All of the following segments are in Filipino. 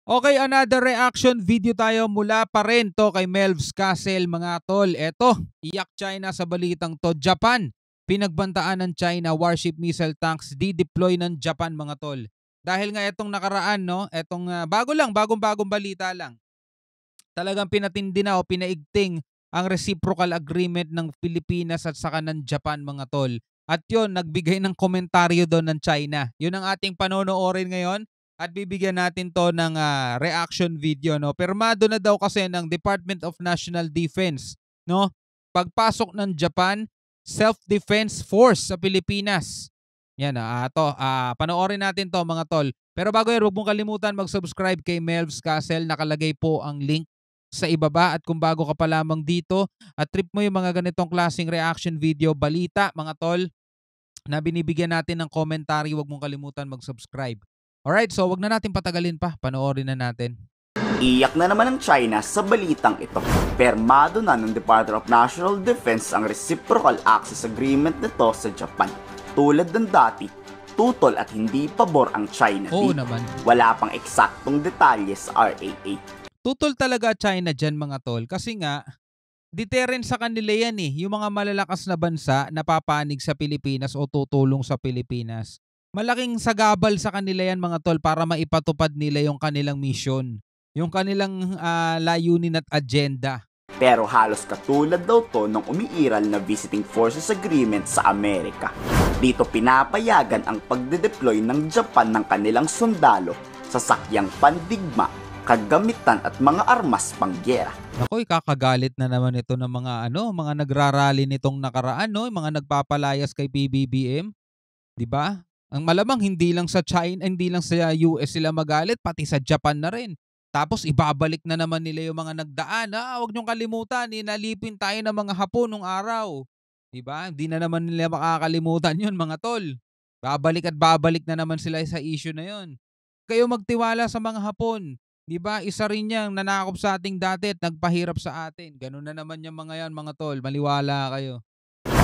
Okay, another reaction video tayo mula pa rin to kay Melvs Castle mga tol. Eto, iyak China sa balitang to. Japan, pinagbantaan ng China warship missile tanks di-deploy ng Japan mga tol. Dahil nga etong nakaraan, no, etong bagong-bagong balita lang. Talagang pinatindi na o pinaigting ang reciprocal agreement ng Pilipinas at saka ng Japan mga tol. At yun, nagbigay ng komentaryo doon ng China. Yun ang ating panonoorin ngayon at bibigyan natin to ng reaction video. No? Pirmado na daw kasi ng Department of National Defense. No? Pagpasok ng Japan, Self-Defense Force sa Pilipinas. Yan, panoorin natin to mga tol. Pero bago yan, huwag mong kalimutan mag-subscribe kay Melvs Castle. Nakalagay po ang link sa ibaba at kung bago ka pa lamang dito at trip mo yung mga ganitong klaseng reaction video, balita mga tol na binibigyan natin ng commentary, huwag mong kalimutan mag-subscribe. Alright, so wag na natin patagalin pa, panoorin na natin. Iyak na naman ng China sa balitang ito. Permado na ng Department of National Defense ang reciprocal access agreement nito sa Japan. Tulad ng dati, tutol at hindi pabor ang China. Oo naman. Wala pang eksaktong detalye sa RAA. Tutol talaga China dyan mga tol kasi nga deterrent sa kanila yan eh. Yung mga malalakas na bansa na papanig sa Pilipinas o tutulong sa Pilipinas. Malaking sagabal sa kanila yan mga tol para maipatupad nila yung kanilang mission. Yung kanilang layunin at agenda. Pero halos katulad daw to ng umiiral na Visiting Forces Agreement sa Amerika. Dito pinapayagan ang pagde-deploy ng Japan ng kanilang sundalo sa sakyang pandigma, kagamitan at mga armas panggera. Nakoy, kakagalit na naman ito ng mga mga nagrarally nitong nakaraan, no, mga nagpapalayas kay PBBM, 'di ba? Ang malamang hindi lang sa China, hindi lang sa US sila magalit, pati sa Japan na rin. Tapos ibabalik na naman nila yung mga nagdaan. Huwag niyong kalimutan, inalipin tayo ng mga Hapon nung araw. 'Di ba? Hindi na naman nila makakalimutan 'yun, mga tol. Babalik at babalik na naman sila sa issue na 'yon. Kayo magtiwala sa mga Hapon. 'Di ba? Isa rin 'yang nanakop sa ating dati at nagpahirap sa atin. Ganun na naman 'yang mga 'yan, mga tol. Maliwala kayo.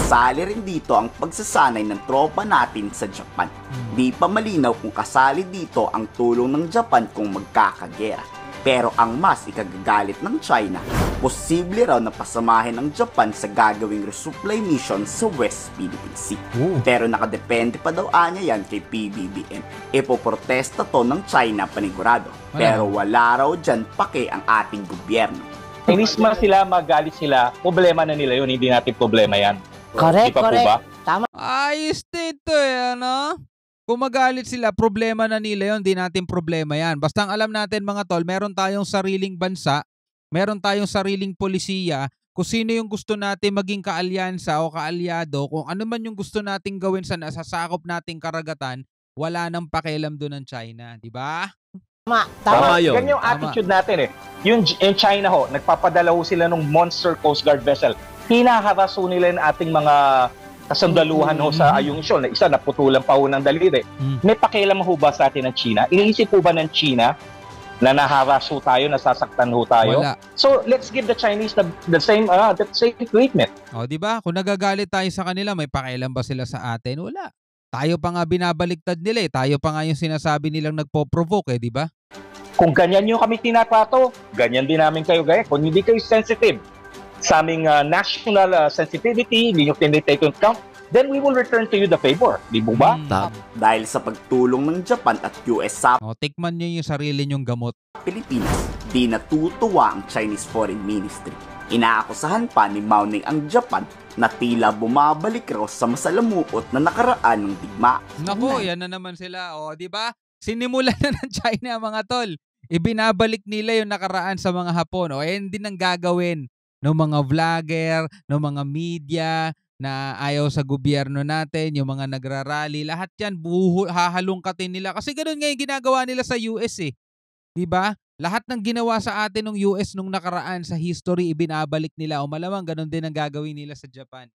Kasali rin dito ang pagsasanay ng tropa natin sa Japan. Di pa malinaw kung kasali dito ang tulong ng Japan kung magkakagera. Pero ang mas ikagagalit ng China, posible raw na pasamahin ng Japan sa gagawing resupply mission sa West Philippine Sea. Pero nakadepende pa daw anya yan kay PBBM. Ipoprotesta to ng China panigurado. Pero wala raw dyan pake ang ating gobyerno. Inis man sila, magalit sila, problema na nila yun, hindi natin problema yan. Correct. Ba? Tama. Ayos dito ano? Kung magalit sila, problema na nila yun, di natin problema yan. Basta ang alam natin mga tol, meron tayong sariling bansa, meron tayong sariling polisiya, kung sino yung gusto natin maging kaalyansa o kaalyado, kung ano man yung gusto nating gawin sa nasasakop nating karagatan, wala nang pakialam doon ng China, di ba? Tama yun. Ganyan yung attitude natin eh. Yung China ho, nagpapadala ho sila ng monster Coast Guard vessel. Hinaharaso nila yung ating mga kasandaluhan ho sa ayungsyon. Isa, naputulan pa ho ng daliri. May pakialam ho ba sa atin ng China? Iniisip po ba ng China na naharaso tayo, nasasaktan ho tayo? Wala. So, let's give the Chinese the same treatment. O, di ba? Kung nagagalit tayo sa kanila, may pakialam ba sila sa atin? Wala. Tayo pa nga binabaliktad nila eh. Tayo pa nga yung sinasabi nilang nagpo-provoke eh, di ba? Kung ganyan yung kami tinatrato, ganyan din namin kayo gaya. Kung hindi kayo sensitive sa aming national sensitivity, hindi nyo tinitake into account, then we will return to you the favor. Di ba? Dahil sa pagtulong ng Japan at US sa Tikman nyo yung sarili nyong gamot. Pilipinas, di natutuwa ang Chinese Foreign Ministry. Inaakusahan pa ni Mao Ning ang Japan na tila bumabalik raw sa masalamuot na nakaraan ng digma. Naku, yan na naman sila. O, di ba? Sinimulan na ng China mga tol. Ibinabalik nila yung nakaraan sa mga Hapon. O, hindi nang gagawin ng mga vlogger, ng mga media na ayaw sa gobyerno natin, yung mga nagrarally, lahat yan hahalungkatin nila. Kasi ganoon nga yung ginagawa nila sa US eh. Di ba? Lahat ng ginawa sa atin ng US nung nakaraan sa history, ibinabalik nila. O malamang ganun din ang gagawin nila sa Japan.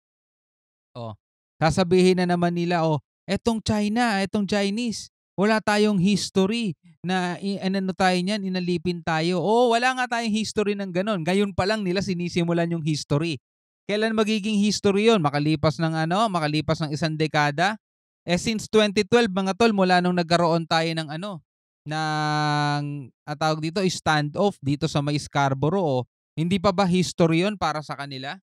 O, sasabihin na naman nila, etong China, etong Chinese, wala tayong history na inalipin tayo. Wala nga tayong history ng ganun. Gayon pa lang nila sinisimulan yung history. Kailan magiging history yon? Makalipas ng isang dekada? Since 2012 mga tol, mula nung nagkaroon tayo ng ng tawag dito, standoff dito sa may Scarborough. Hindi pa ba history 'yon para sa kanila?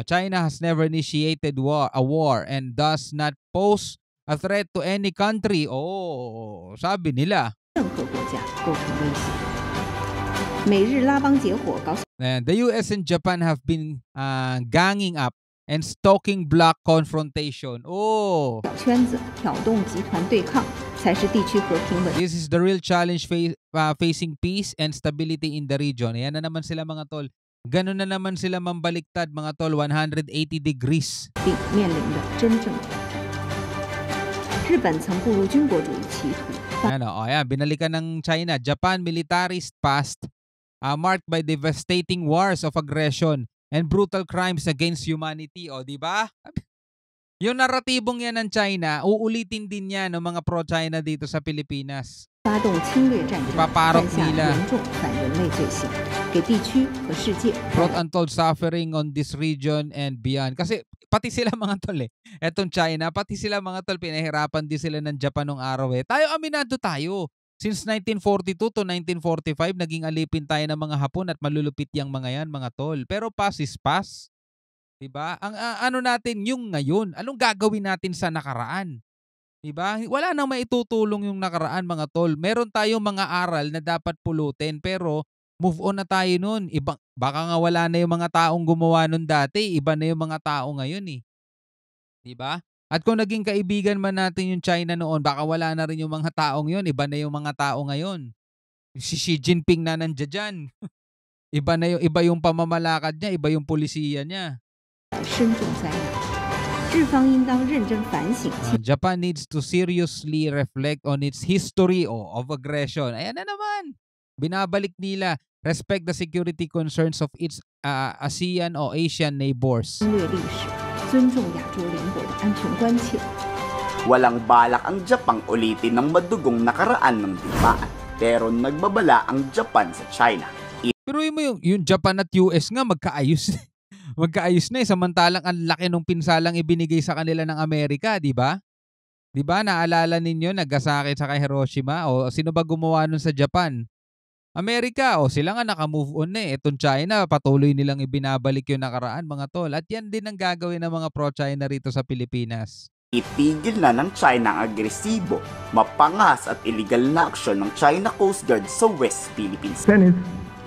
China has never initiated a war and does not pose a threat to any country. Oh, sabi nila. And the US and Japan have been ganging up and stoking bloc confrontation. Oh, this is the real challenge facing peace and stability in the region. Ayan na naman sila mga tol. Ganun na naman sila mambaliktad mga tol, 180 degrees. Ayan, binalikan ng China. Japan militarist past marked by devastating wars of aggression and brutal crimes against humanity. O, di ba? Yung naratibong yan ng China, uulitin din yan ng mga pro-China dito sa Pilipinas. Ipaparok nila. Brought untold suffering on this region and beyond. Kasi pati sila mga tol etong China, pati sila mga tol, pinahirapan din sila ng Japan nung araw Tayo, aminado tayo. Since 1942 to 1945, naging alipin tayo ng mga Hapon at malulupit yang mga yan, mga tol. Pero past is past. Diba? Ang ano natin yung ngayon. Anong gagawin natin sa nakaraan? Diba? Wala nang maitutulong yung nakaraan, mga tol. Meron tayong mga aral na dapat pulutin, pero move on na tayo nun. Baka nga wala na yung mga taong gumawa nun dati. Iba na yung mga tao ngayon Diba? At kung naging kaibigan man natin yung China noon, baka wala na rin yung mga taong yun. Iba na yung mga tao ngayon. Si Xi Jinping na nandiyan dyan. Iba yung pamamalakad niya, iba yung pulisiya niya. Japan needs to seriously reflect on its history of aggression. Ayan na naman. Binabalik nila. Respect the security concerns of its ASEAN o Asian neighbors. Walang balak ang Japan ulitin ng madugong nakaraan ng digmaan, pero nagbabala ang Japan sa China. Pero yung Japan at US nga magkaayos. Magkaayos na samantalang ang laki ng pinsalang ibinigay sa kanila ng Amerika, di ba? Di ba, naalala ninyo, Nagasaki sa Hiroshima? O sino ba gumawa nun sa Japan? Amerika, sila nga naka-move on Itong China, patuloy nilang ibinabalik yung nakaraan, mga tol. At yan din ang gagawin ng mga pro-China rito sa Pilipinas. Itigil na ng China ang agresibo, mapangas at illegal na aksyon ng China Coast Guard sa West Philippines. Senate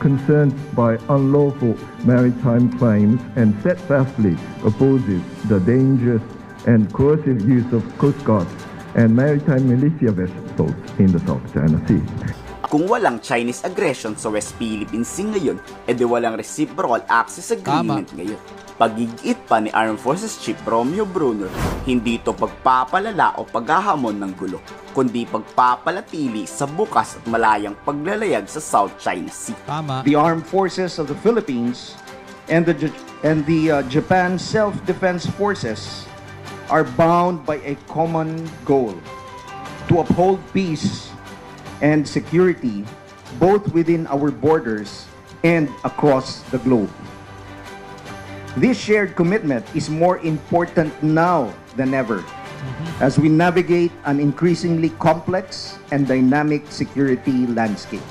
concerned by unlawful maritime claims and steadfastly opposes the dangerous and coercive use of Coast Guard and maritime militia vessels in the South China Sea. Kung walang Chinese aggression sa West Philippines Sea ngayon, edi walang reciprocal access agreement ngayon. Pagigit pa ni Armed Forces Chief Romeo Brunner, hindi ito pagpapalala o paghahamon ng gulo, kundi pagpapalatili sa bukas at malayang paglalayag sa South China Sea. Tama. The Armed Forces of the Philippines and the Japan Self-Defense Forces are bound by a common goal to uphold peace and security both within our borders and across the globe. This shared commitment is more important now than ever as we navigate an increasingly complex and dynamic security landscape.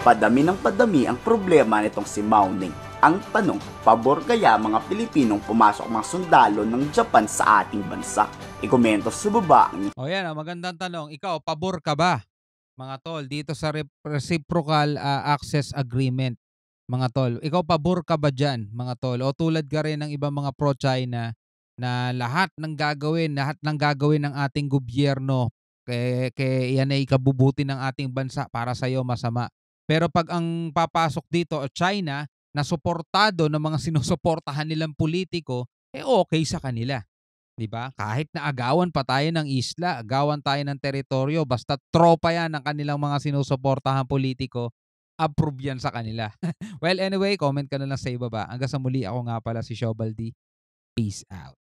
Padami ng padami ang problema nitong si Mao Ning. Ang tanong, pabor kaya mga Pilipinong pumasok mga sundalo ng Japan sa ating bansa? I-komento sa baba. Yan, magandang tanong. Ikaw, pabor ka ba, mga tol, dito sa reciprocal access agreement, mga tol? Ikaw, pabor ka ba dyan, mga tol? O tulad ka rin ng ibang mga pro-China na lahat ng gagawin ng ating gobyerno kaya yan ay ikabubuti ng ating bansa para sa iyo masama. Pero pag ang papasok dito China na suportado ng mga sinusuportahan nilang politiko, okay sa kanila. 'Di ba? Kahit na agawan pa tayo ng isla, agawan tayo ng teritoryo, basta tropa yan ng kanilang mga sinusuportahan politiko, approve yan sa kanila. Well, anyway, comment ka na lang sa ibaba. Hanggang sa muli, ako nga pala si Shobaldi. Peace out.